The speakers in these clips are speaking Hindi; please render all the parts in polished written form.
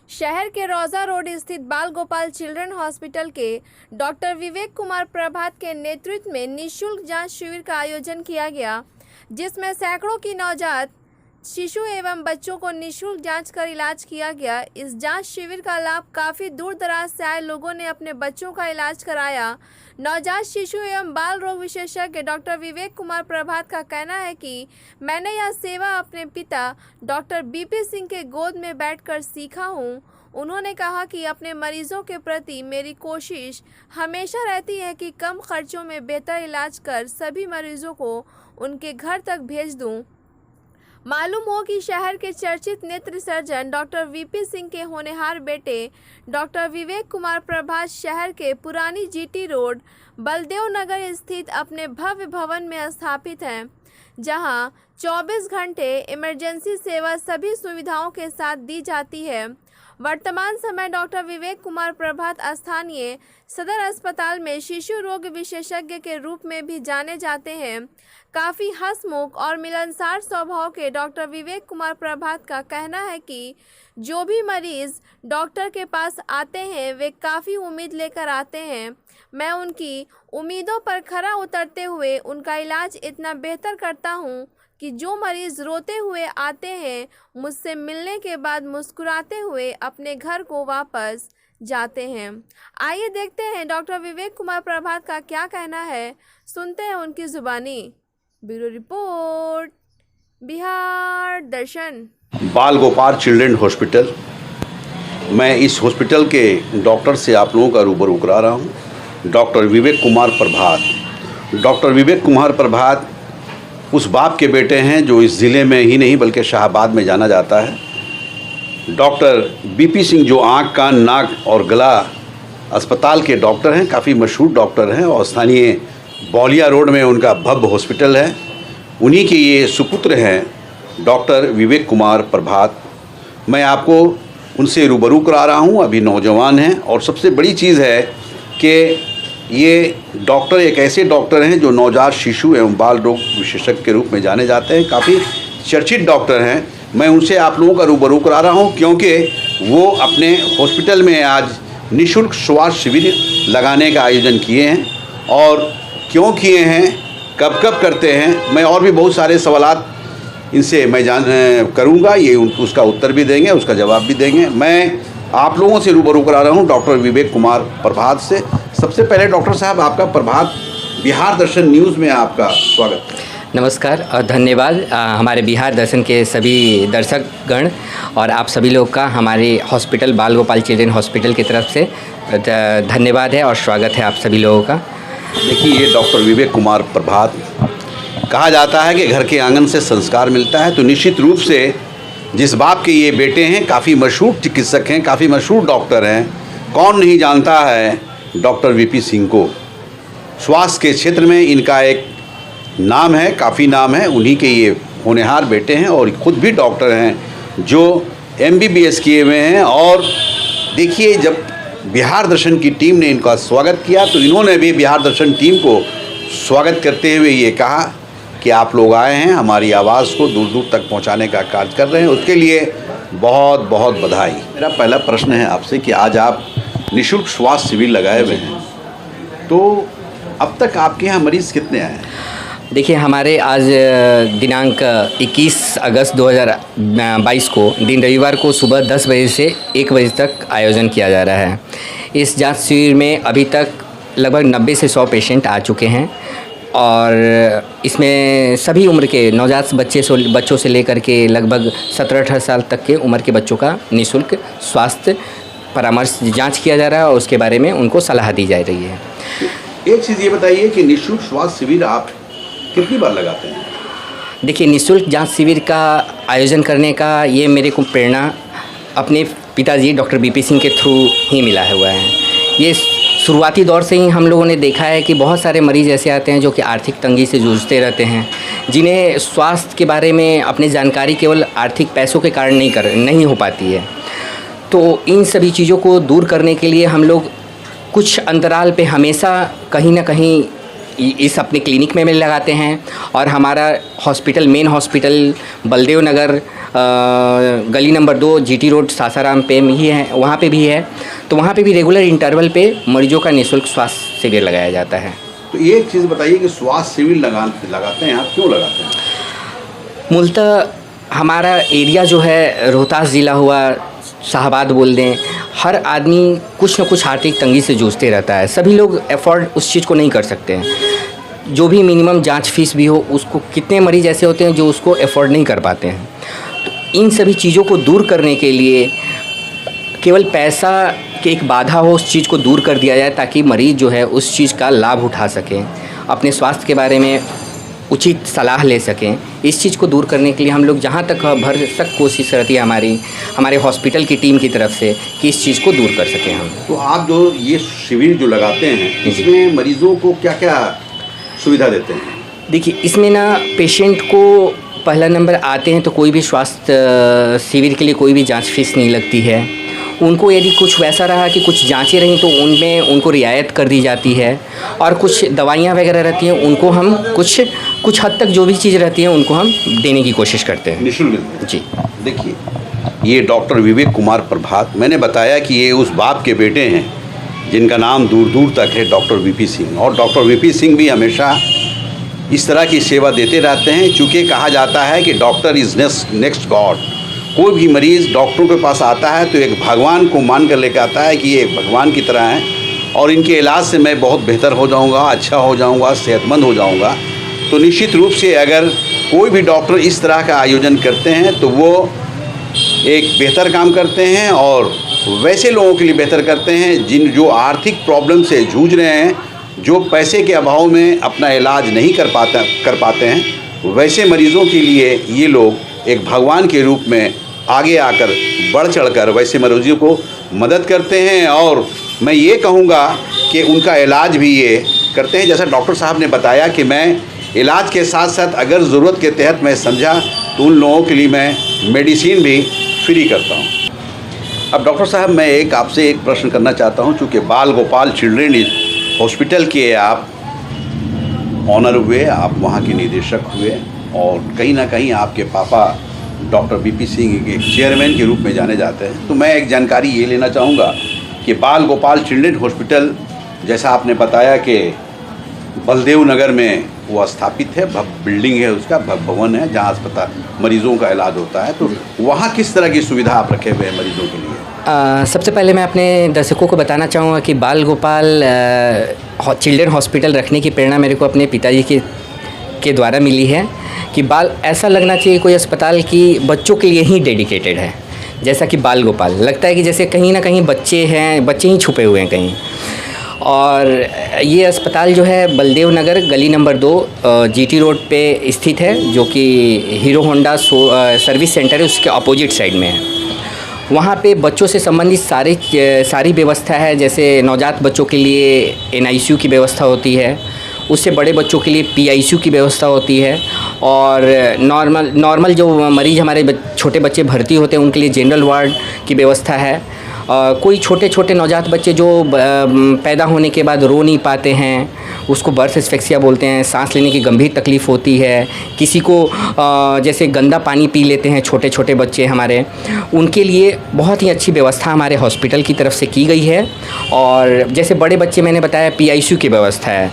शहर के रोजा रोड स्थित बाल गोपाल चिल्ड्रन हॉस्पिटल के डॉक्टर विवेक कुमार प्रभात के नेतृत्व में निःशुल्क जांच शिविर का आयोजन किया गया, जिसमें सैकड़ों की नवजात शिशु एवं बच्चों को निःशुल्क जांच कर इलाज किया गया। इस जांच शिविर का लाभ काफ़ी दूर दराज से आए लोगों ने अपने बच्चों का इलाज कराया। नवजात शिशु एवं बाल रोग विशेषज्ञ डॉक्टर विवेक कुमार प्रभात का कहना है कि मैंने यह सेवा अपने पिता डॉक्टर बीपी सिंह के गोद में बैठकर सीखा हूँ। उन्होंने कहा कि अपने मरीजों के प्रति मेरी कोशिश हमेशा रहती है कि कम खर्चों में बेहतर इलाज कर सभी मरीजों को उनके घर तक भेज दूं। मालूम हो कि शहर के चर्चित नेत्र सर्जन डॉक्टर वीपी सिंह के होनहार बेटे डॉक्टर विवेक कुमार प्रभात शहर के पुरानी जीटी रोड बलदेव नगर स्थित अपने भव्य भवन में स्थापित हैं, जहां 24 घंटे इमरजेंसी सेवा सभी सुविधाओं के साथ दी जाती है। वर्तमान समय डॉक्टर विवेक कुमार प्रभात स्थानीय सदर अस्पताल में शिशु रोग विशेषज्ञ के रूप में भी जाने जाते हैं। काफ़ी हंसमुख और मिलनसार स्वभाव के डॉक्टर विवेक कुमार प्रभात का कहना है कि जो भी मरीज़ डॉक्टर के पास आते हैं वे काफ़ी उम्मीद लेकर आते हैं। मैं उनकी उम्मीदों पर खरा उतरते हुए उनका इलाज इतना बेहतर करता हूं कि जो मरीज़ रोते हुए आते हैं मुझसे मिलने के बाद मुस्कुराते हुए अपने घर को वापस जाते हैं। आइए देखते हैं डॉक्टर विवेक कुमार प्रभात का क्या कहना है, सुनते हैं उनकी ज़ुबानी। ब्यूरो रिपोर्ट, बिहार दर्शन। बाल गोपाल चिल्ड्रन हॉस्पिटल, मैं इस हॉस्पिटल के डॉक्टर से आप लोगों का रूबरू करा रहा हूँ। डॉक्टर विवेक कुमार प्रभात। डॉक्टर विवेक कुमार प्रभात उस बाप के बेटे हैं जो इस ज़िले में ही नहीं बल्कि शाहबाद में जाना जाता है। डॉक्टर बीपी सिंह जो आँख कान नाक और गला अस्पताल के डॉक्टर हैं, काफ़ी मशहूर डॉक्टर हैं और स्थानीय बौलिया रोड में उनका भव्य हॉस्पिटल है। उन्हीं के ये सुपुत्र हैं डॉक्टर विवेक कुमार प्रभात। मैं आपको उनसे रूबरू करा रहा हूँ। अभी नौजवान हैं और सबसे बड़ी चीज़ है कि ये डॉक्टर एक ऐसे डॉक्टर हैं जो नवजात शिशु एवं बाल रोग विशेषज्ञ के रूप में जाने जाते हैं, काफ़ी चर्चित डॉक्टर हैं। मैं उनसे आप लोगों का रूबरू करा रहा हूँ क्योंकि वो अपने हॉस्पिटल में आज निःशुल्क स्वास्थ्य शिविर लगाने का आयोजन किए हैं। और क्यों किए हैं, कब कब करते हैं, मैं और भी बहुत सारे सवालात इनसे मैं करूँगा। ये उसका उत्तर भी देंगे, उसका जवाब भी देंगे। मैं आप लोगों से रूबरू करा रहा हूँ डॉक्टर विवेक कुमार प्रभात से। सबसे पहले डॉक्टर साहब, आपका प्रभात बिहार दर्शन न्यूज़ में आपका स्वागत। नमस्कार और धन्यवाद हमारे बिहार दर्शन के सभी दर्शकगण और आप सभी लोग का हमारे हॉस्पिटल बाल गोपाल चिल्ड्रन हॉस्पिटल की तरफ से धन्यवाद है और स्वागत है आप सभी लोगों का। देखिए, ये डॉक्टर विवेक कुमार प्रभात, कहा जाता है कि घर के आंगन से संस्कार मिलता है, तो निश्चित रूप से जिस बाप के ये बेटे हैं, काफ़ी मशहूर चिकित्सक हैं, काफ़ी मशहूर डॉक्टर हैं। कौन नहीं जानता है डॉक्टर वीपी सिंह को। स्वास्थ्य के क्षेत्र में इनका एक नाम है, काफ़ी नाम है। उन्हीं के ये होनहार बेटे हैं और खुद भी डॉक्टर हैं जो MBBS किए हुए हैं। और देखिए, जब बिहार दर्शन की टीम ने इनका स्वागत किया तो इन्होंने भी बिहार दर्शन टीम को स्वागत करते हुए ये कहा कि आप लोग आए हैं, हमारी आवाज़ को दूर दूर तक पहुंचाने का कार्य कर रहे हैं, उसके लिए बहुत बहुत बधाई। मेरा पहला प्रश्न है आपसे कि आज आप निःशुल्क स्वास्थ्य शिविर लगाए हुए हैं, तो अब तक आपके यहाँ मरीज़ कितने आए हैं? देखिए, हमारे आज दिनांक 21 अगस्त 2022 को दिन रविवार को सुबह 10 बजे से 1 बजे तक आयोजन किया जा रहा है। इस जांच शिविर में अभी तक लगभग 90 से 100 पेशेंट आ चुके हैं और इसमें सभी उम्र के नवजात बच्चों से लेकर के लगभग 17-18 साल तक के उम्र के बच्चों का निःशुल्क स्वास्थ्य परामर्श जांच किया जा रहा है और उसके बारे में उनको सलाह दी जा रही है। एक चीज़ ये बताइए कि निःशुल्क स्वास्थ्य शिविर आप कितनी बार लगाते हैं? देखिए, निःशुल्क जांच शिविर का आयोजन करने का ये मेरे को प्रेरणा अपने पिताजी डॉक्टर बीपी सिंह के थ्रू ही मिला हुआ है। ये शुरुआती दौर से ही हम लोगों ने देखा है कि बहुत सारे मरीज़ ऐसे आते हैं जो कि आर्थिक तंगी से जूझते रहते हैं, जिन्हें स्वास्थ्य के बारे में अपनी जानकारी केवल आर्थिक पैसों के कारण नहीं हो पाती है। तो इन सभी चीज़ों को दूर करने के लिए हम लोग कुछ अंतराल पे हमेशा कहीं ना कहीं इस अपने क्लिनिक में लगाते हैं। और हमारा hospital main hospital Baldev Nagar गली नंबर 2 जीटी रोड सासाराम पे ही है, वहाँ पे भी है। तो वहाँ पे भी रेगुलर इंटरवल पे मरीजों का निःशुल्क स्वास्थ्य शिविर लगाया जाता है। तो एक चीज़ बताइए कि स्वास्थ्य शिविर लगाते हैं आप, क्यों लगाते हैं? मूलतः हमारा एरिया जो है रोहतास ज़िला हुआ, शाहबाद बोल दें, हर आदमी कुछ न कुछ आर्थिक तंगी से जूझते रहता है। सभी लोग अफोर्ड उस चीज़ को नहीं कर सकते हैं। जो भी मिनिमम जांच फीस भी हो, उसको कितने मरीज़ ऐसे होते हैं जो उसको अफोर्ड नहीं कर पाते हैं। तो इन सभी चीज़ों को दूर करने के लिए केवल पैसा की एक बाधा हो, उस चीज़ को दूर कर दिया जाए ताकि मरीज़ जो है उस चीज़ का लाभ उठा सकें, अपने स्वास्थ्य के बारे में उचित सलाह ले सकें। इस चीज़ को दूर करने के लिए हम लोग जहाँ तक भरसक कोशिश रहती है हमारे हॉस्पिटल की टीम की तरफ से कि इस चीज़ को दूर कर सकें हम। तो आप जो ये शिविर जो लगाते हैं, इसमें मरीजों को क्या क्या सुविधा देते हैं? देखिए, इसमें ना पेशेंट को पहला नंबर आते हैं तो कोई भी स्वास्थ्य शिविर के लिए कोई भी जांच फीस नहीं लगती है। उनको यदि कुछ वैसा रहा कि कुछ जांचें रहीं तो उनमें उनको रियायत कर दी जाती है। और कुछ दवाइयाँ वगैरह रहती हैं उनको हम कुछ हद तक जो भी चीज़ रहती है उनको हम देने की कोशिश करते हैं निःशुल्क। जी। देखिए, ये डॉक्टर विवेक कुमार प्रभात, मैंने बताया कि ये उस बाप के बेटे हैं जिनका नाम दूर दूर तक है डॉक्टर वीपी सिंह। और डॉक्टर वीपी सिंह भी हमेशा इस तरह की सेवा देते रहते हैं, चूँकि कहा जाता है कि डॉक्टर इज़ नेक्स्ट गॉड। कोई भी मरीज़ डॉक्टरों के पास आता है तो एक भगवान को मान कर लेकर आता है कि ये भगवान की तरह हैं और इनके इलाज से मैं बहुत बेहतर हो जाऊंगा, अच्छा हो जाऊंगा, सेहतमंद हो जाऊंगा। तो निश्चित रूप से अगर कोई भी डॉक्टर इस तरह का आयोजन करते हैं तो वो एक बेहतर काम करते हैं और वैसे लोगों के लिए बेहतर करते हैं जो आर्थिक प्रॉब्लम से जूझ रहे हैं, जो पैसे के अभाव में अपना इलाज नहीं कर पाते हैं, वैसे मरीज़ों के लिए ये लोग एक भगवान के रूप में आगे आकर बढ़ चढ़कर वैसे मरीजों को मदद करते हैं। और मैं ये कहूँगा कि उनका इलाज भी ये करते हैं। जैसा डॉक्टर साहब ने बताया कि मैं इलाज के साथ साथ अगर ज़रूरत के तहत मैं समझा तो उन लोगों के लिए मैं मेडिसिन भी फ्री करता हूँ। अब डॉक्टर साहब, मैं आपसे एक प्रश्न करना चाहता हूँ। चूँकि बाल गोपाल चिल्ड्रेन हॉस्पिटल के आप ऑनर हुए, आप वहाँ के निदेशक हुए और कहीं ना कहीं आपके पापा डॉक्टर वीपी सिंह के चेयरमैन के रूप में जाने जाते हैं। तो मैं एक जानकारी ये लेना चाहूँगा कि बाल गोपाल चिल्ड्रेन हॉस्पिटल, जैसा आपने बताया कि बलदेव नगर में वो स्थापित है, बिल्डिंग है, उसका भवन है जहाँ अस्पताल मरीज़ों का इलाज होता है, तो वहाँ किस तरह की सुविधा आप रखे हुए हैं मरीज़ों के लिए? सबसे पहले मैं अपने दर्शकों को बताना चाहूँगा कि बाल गोपाल चिल्ड्रेन हॉस्पिटल रखने की प्रेरणा मेरे को अपने पिताजी के द्वारा मिली है कि बाल ऐसा लगना चाहिए कोई अस्पताल की बच्चों के लिए ही डेडिकेटेड है। जैसा कि बाल गोपाल लगता है कि जैसे कहीं ना कहीं बच्चे ही छुपे हुए हैं कहीं। और ये अस्पताल जो है बलदेव नगर गली नंबर 2 जीटी रोड पे स्थित है, जो कि हीरो होंडा सर्विस सेंटर है, उसके अपोजिट साइड में है। वहाँ पे बच्चों से संबंधित सारी व्यवस्था है। जैसे नवजात बच्चों के लिए NICU की व्यवस्था होती है, उससे बड़े बच्चों के लिए PICU की व्यवस्था होती है। और नॉर्मल जो मरीज़ हमारे छोटे बच्चे भर्ती होते हैं उनके लिए जनरल वार्ड की व्यवस्था है। कोई छोटे नवजात बच्चे जो पैदा होने के बाद रो नहीं पाते हैं, उसको बर्थ एस्फिक्सिया बोलते हैं, सांस लेने की गंभीर तकलीफ़ होती है। किसी को जैसे गंदा पानी पी लेते हैं छोटे बच्चे हमारे, उनके लिए बहुत ही अच्छी व्यवस्था हमारे हॉस्पिटल की तरफ से की गई है। और जैसे बड़े बच्चे मैंने बताया PICU की व्यवस्था है,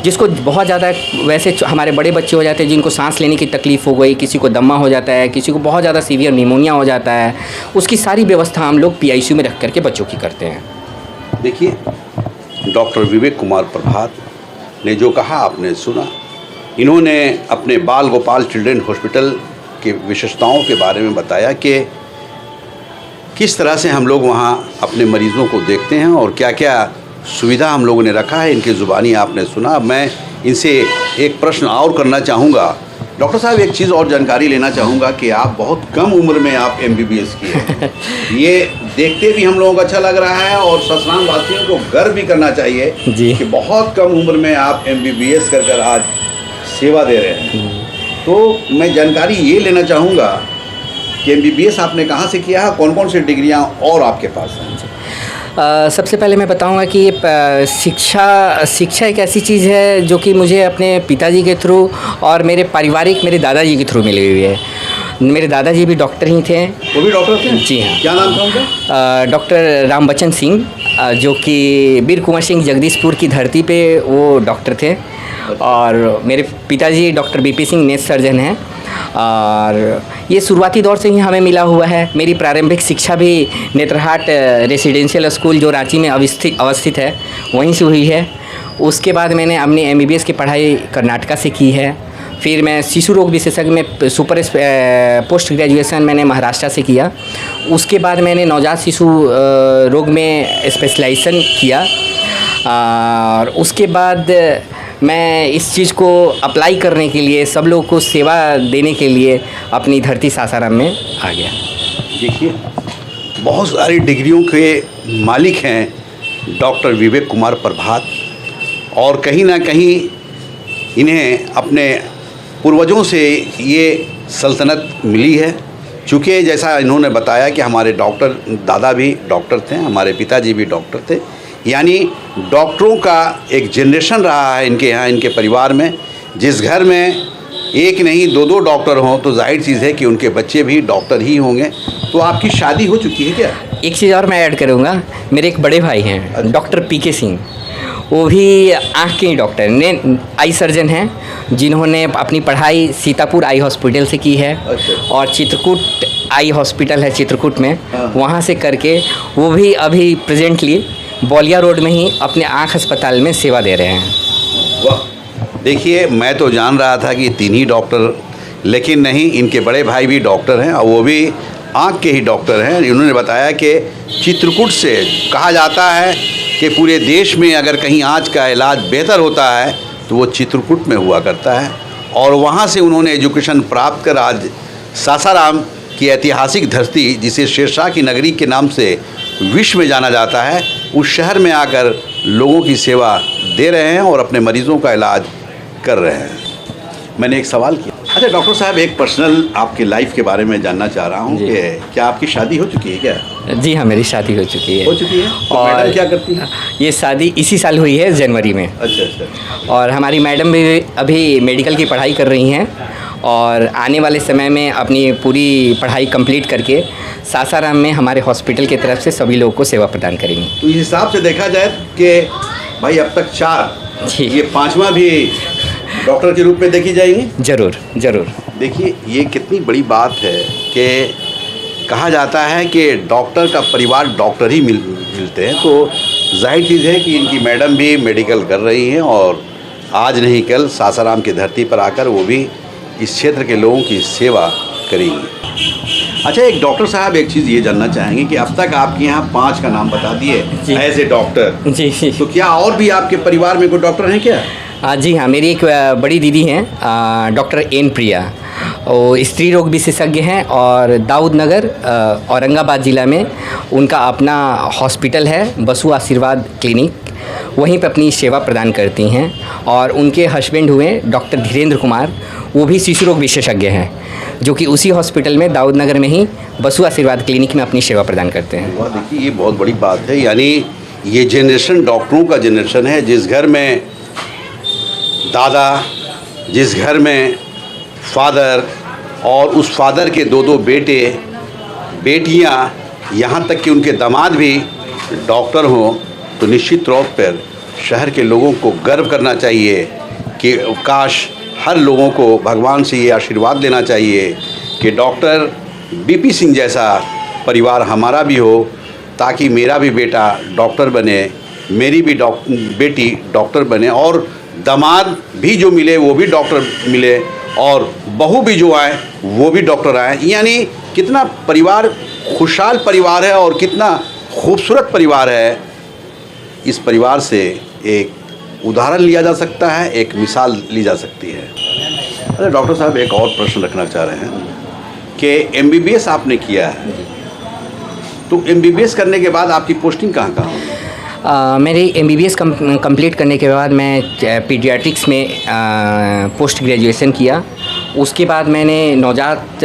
जिसको बहुत ज़्यादा वैसे हमारे बड़े बच्चे हो जाते हैं जिनको सांस लेने की तकलीफ़ हो गई, किसी को दमा हो जाता है, किसी को बहुत ज़्यादा सीवियर निमोनिया हो जाता है, उसकी सारी व्यवस्था हम लोग PICU में रख करके बच्चों की करते हैं। देखिए, डॉक्टर विवेक कुमार प्रभात ने जो कहा आपने सुना। इन्होंने अपने बाल गोपाल चिल्ड्रेन हॉस्पिटल के विशेषताओं के बारे में बताया कि किस तरह से हम लोग वहाँ अपने मरीज़ों को देखते हैं और क्या क्या सुविधा हम लोगों ने रखा है। इनकी ज़ुबानी आपने सुना। अब मैं इनसे एक प्रश्न और करना चाहूँगा। डॉक्टर साहब, एक चीज़ और जानकारी लेना चाहूँगा कि आप बहुत कम उम्र में आप MBBS किए हैं। ये देखते भी हम लोगों को अच्छा लग रहा है और ससुराल वासियों को गर्व भी करना चाहिए कि बहुत कम उम्र में आप MBBS कर आज सेवा दे रहे हैं। तो मैं जानकारी ये लेना चाहूँगा कि MBBS आपने कहाँ से किया है, कौन कौन सी डिग्रियाँ और आपके पास हैं? सबसे पहले मैं बताऊंगा कि शिक्षा एक ऐसी चीज़ है जो कि मुझे अपने पिताजी के थ्रू और मेरे दादाजी के थ्रू मिली हुई है। मेरे दादाजी भी डॉक्टर ही थे। वो भी डॉक्टर थे? जी हाँ। क्या नाम था उनका? डॉक्टर रामबच्चन सिंह, जो कि वीर कुंवर सिंह जगदीशपुर की धरती पे वो डॉक्टर थे। और मेरे पिताजी डॉक्टर बीपी सिंह नेत्र सर्जन हैं। और ये शुरुआती दौर से ही हमें मिला हुआ है। मेरी प्रारंभिक शिक्षा भी नेत्रहाट रेसिडेंशियल स्कूल जो रांची में अवस्थित है वहीं से हुई है। उसके बाद मैंने अपनी MBBS की पढ़ाई कर्नाटका से की है। फिर मैं शिशु रोग विशेषज्ञ में पोस्ट ग्रेजुएशन मैंने महाराष्ट्र से किया। उसके बाद मैंने नवजात शिशु रोग में स्पेशलाइजेशन किया। और उसके बाद मैं इस चीज़ को अप्लाई करने के लिए, सब लोगों को सेवा देने के लिए अपनी धरती सासाराम में आ गया। देखिए, बहुत सारी डिग्रियों के मालिक हैं डॉक्टर विवेक कुमार प्रभात, और कहीं ना कहीं इन्हें अपने पूर्वजों से ये सल्तनत मिली है। चूँकि जैसा इन्होंने बताया कि हमारे डॉक्टर दादा भी डॉक्टर थे, हमारे पिताजी भी डॉक्टर थे, यानी डॉक्टरों का एक जनरेशन रहा है इनके यहाँ, इनके परिवार में। जिस घर में एक नहीं दो डॉक्टर हों तो जाहिर चीज़ है कि उनके बच्चे भी डॉक्टर ही होंगे। तो आपकी शादी हो चुकी है क्या? एक चीज़ और मैं ऐड करूँगा, मेरे एक बड़े भाई हैं डॉक्टर PK सिंह, वो भी आँख के ही डॉक्टर ने आई सर्जन हैं, जिन्होंने अपनी पढ़ाई सीतापुर आई हॉस्पिटल से की है। और चित्रकूट आई हॉस्पिटल है चित्रकूट में, वहाँ से करके वो भी अभी प्रेजेंटली बौलिया रोड में ही अपने आँख अस्पताल में सेवा दे रहे हैं। वाह, देखिए, मैं तो जान रहा था कि 3 ही डॉक्टर, लेकिन नहीं, इनके बड़े भाई भी डॉक्टर हैं और वो भी आँख के ही डॉक्टर हैं। इन्होंने बताया कि चित्रकूट से कहा जाता है कि पूरे देश में अगर कहीं आँख का इलाज बेहतर होता है तो वो चित्रकूट में हुआ करता है। और वहाँ से उन्होंने एजुकेशन प्राप्त कर आज सासाराम की ऐतिहासिक धरती, जिसे शेरशाह की नगरी के नाम से विश्व में जाना जाता है, उस शहर में आकर लोगों की सेवा दे रहे हैं और अपने मरीज़ों का इलाज कर रहे हैं। मैंने एक सवाल किया। अच्छा डॉक्टर साहब, एक पर्सनल आपके लाइफ के बारे में जानना चाह रहा हूँ कि क्या आपकी शादी हो चुकी है क्या? जी हाँ, मेरी शादी हो चुकी है। हो चुकी है? तो और मैडम क्या करती हैं? ये शादी इसी साल हुई है जनवरी में। अच्छा। और हमारी मैडम भी अभी मेडिकल की पढ़ाई कर रही हैं और आने वाले समय में अपनी पूरी पढ़ाई कंप्लीट करके सासाराम में हमारे हॉस्पिटल की तरफ से सभी लोगों को सेवा प्रदान करेंगे। तो इस हिसाब से देखा जाए कि भाई अब तक 4, ये 5वां भी डॉक्टर के रूप में देखी जाएंगी? ज़रूर। देखिए, ये कितनी बड़ी बात है कि कहा जाता है कि डॉक्टर का परिवार डॉक्टर ही मिलते हैं। तो जाहिर चीज़ है कि इनकी मैडम भी मेडिकल कर रही हैं और आज नहीं कल सासाराम की धरती पर आकर वो भी इस क्षेत्र के लोगों की सेवा करेंगी। अच्छा, एक डॉक्टर साहब, एक चीज़ ये जानना चाहेंगे कि अब तक आपके यहाँ 5 का नाम बता दिए एज ए डॉक्टर। जी। तो क्या और भी आपके परिवार में कोई डॉक्टर हैं क्या? जी हाँ, मेरी एक बड़ी दीदी हैं डॉक्टर एन प्रिया, वो स्त्री रोग विशेषज्ञ हैं और दाऊद नगर औरंगाबाद ज़िला में उनका अपना हॉस्पिटल है बसु आशीर्वाद क्लिनिक, वहीं पर अपनी सेवा प्रदान करती हैं। और उनके हस्बैंड हुए डॉक्टर धीरेन्द्र कुमार, वो भी शिशु रोग विशेषज्ञ हैं, जो कि उसी हॉस्पिटल में दाऊद नगर में ही बसु आशीर्वाद क्लिनिक में अपनी सेवा प्रदान करते हैं। वाह, देखिए, ये बहुत बड़ी बात है। यानी ये जनरेशन डॉक्टरों का जनरेशन है। जिस घर में दादा, जिस घर में फादर और उस फादर के 2 बेटे बेटियां, यहाँ तक कि उनके दामाद भी डॉक्टर हों, तो निश्चित तौर पर शहर के लोगों को गर्व करना चाहिए कि काश हर लोगों को भगवान से ये आशीर्वाद लेना चाहिए कि डॉक्टर बीपी सिंह जैसा परिवार हमारा भी हो, ताकि मेरा भी बेटा डॉक्टर बने, मेरी भी बेटी डॉक्टर बने, और दामाद भी जो मिले वो भी डॉक्टर मिले, और बहू भी जो आए वो भी डॉक्टर आए। यानी कितना परिवार खुशहाल परिवार है और कितना खूबसूरत परिवार है। इस परिवार से एक उदाहरण लिया जा सकता है, एक मिसाल ली जा सकती है। अरे डॉक्टर साहब, एक और प्रश्न रखना चाह रहे हैं कि MBBS आपने किया है, तो MBBS करने के बाद आपकी पोस्टिंग कहाँ हुई? मेरी MBBS कंप्लीट करने के बाद मैं पीडियाट्रिक्स में पोस्ट ग्रेजुएशन किया। उसके बाद मैंने नवजात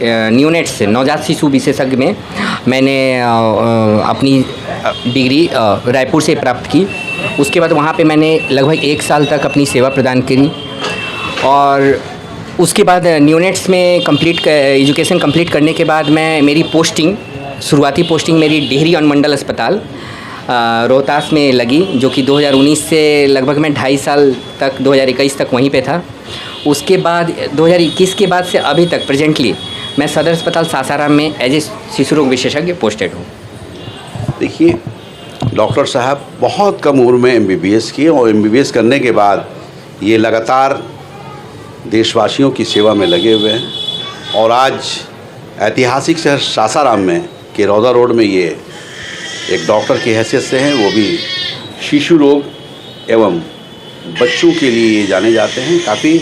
न्यूनेट से नवजात शिशु विशेषज्ञ में मैंने अपनी डिग्री रायपुर से प्राप्त की। उसके बाद वहाँ पे मैंने लगभग 1 साल तक अपनी सेवा प्रदान करी और उसके बाद न्यूनेट्स में एजुकेशन कंप्लीट करने के बाद मेरी शुरुआती पोस्टिंग मेरी डिहरी अनुमंडल अस्पताल रोहतास में लगी, जो कि 2019 से लगभग मैं 2.5 साल तक 2021 तक वहीं पे था। उसके बाद 2021 के बाद से अभी तक प्रेजेंटली मैं सदर अस्पताल सासाराम में एज ए शिशु रोग विशेषज्ञ पोस्टेड हूँ। देखिए, डॉक्टर साहब बहुत कम उम्र में MBBS किए और MBBS करने के बाद ये लगातार देशवासियों की सेवा में लगे हुए हैं और आज ऐतिहासिक शहर सासाराम में किरौदा रोड में ये एक डॉक्टर की हैसियत से हैं, वो भी शिशु रोग एवं बच्चों के लिए ये जाने जाते हैं। काफ़ी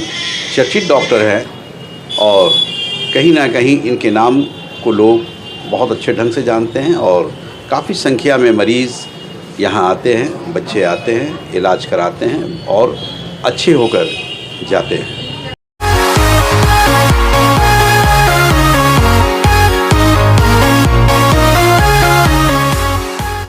चर्चित डॉक्टर हैं और कहीं ना कहीं इनके नाम को लोग बहुत अच्छे ढंग से जानते हैं और काफ़ी संख्या में मरीज़ यहाँ आते हैं, बच्चे आते हैं, इलाज कराते हैं और अच्छे होकर जाते हैं।